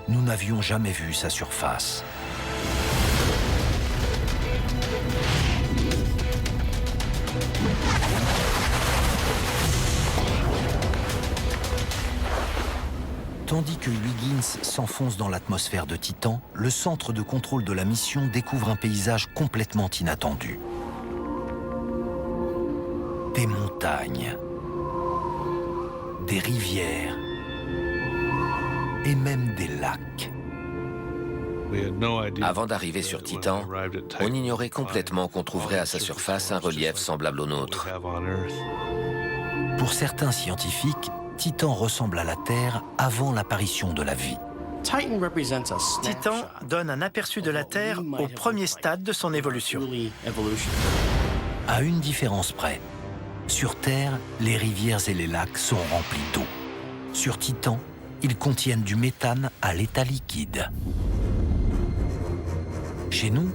nous n'avions jamais vu sa surface. Tandis que Huygens s'enfonce dans l'atmosphère de Titan, le centre de contrôle de la mission découvre un paysage complètement inattendu. Des montagnes, des rivières et même des lacs. Avant d'arriver sur Titan, on ignorait complètement qu'on trouverait à sa surface un relief semblable au nôtre. Pour certains scientifiques, Titan ressemble à la Terre avant l'apparition de la vie. Titan donne un aperçu de la Terre au premier stade de son évolution. À une différence près. Sur Terre, les rivières et les lacs sont remplis d'eau. Sur Titan, ils contiennent du méthane à l'état liquide. Chez nous,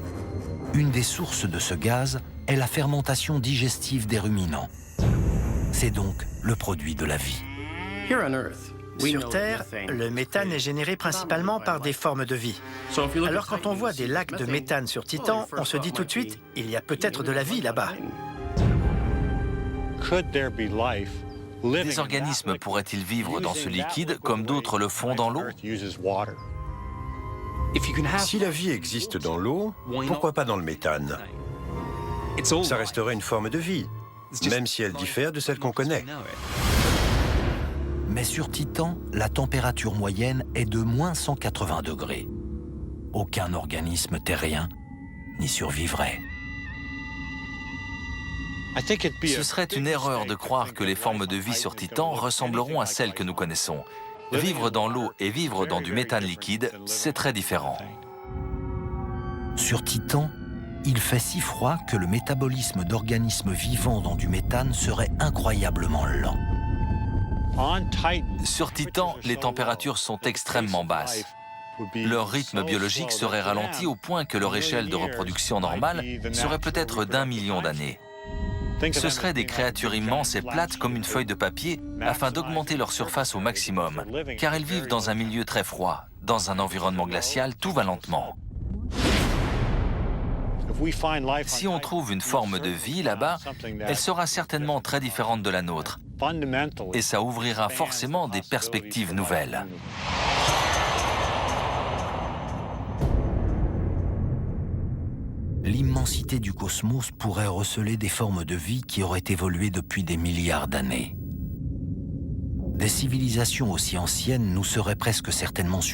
une des sources de ce gaz est la fermentation digestive des ruminants. C'est donc le produit de la vie. Sur Terre, le méthane est généré principalement par des formes de vie. Alors quand on voit des lacs de méthane sur Titan, on se dit tout de suite, il y a peut-être de la vie là-bas. Des organismes pourraient-ils vivre dans ce liquide comme d'autres le font dans l'eau? Si la vie existe dans l'eau, pourquoi pas dans le méthane? Ça resterait une forme de vie, même si elle diffère de celle qu'on connaît. Mais sur Titan, la température moyenne est de moins 180 degrés. Aucun organisme terrien n'y survivrait. Ce serait une erreur de croire que les formes de vie sur Titan ressembleront à celles que nous connaissons. Vivre dans l'eau et vivre dans du méthane liquide, c'est très différent. Sur Titan, il fait si froid que le métabolisme d'organismes vivants dans du méthane serait incroyablement lent. Sur Titan, les températures sont extrêmement basses. Leur rythme biologique serait ralenti au point que leur échelle de reproduction normale serait peut-être d'1 million d'années. Ce seraient des créatures immenses et plates comme une feuille de papier afin d'augmenter leur surface au maximum, car elles vivent dans un milieu très froid. Dans un environnement glacial, tout va lentement. Si on trouve une forme de vie là-bas, elle sera certainement très différente de la nôtre. Et ça ouvrira forcément des perspectives nouvelles. L'immensité du cosmos pourrait receler des formes de vie qui auraient évolué depuis des milliards d'années. Des civilisations aussi anciennes nous seraient presque certainement supérieures.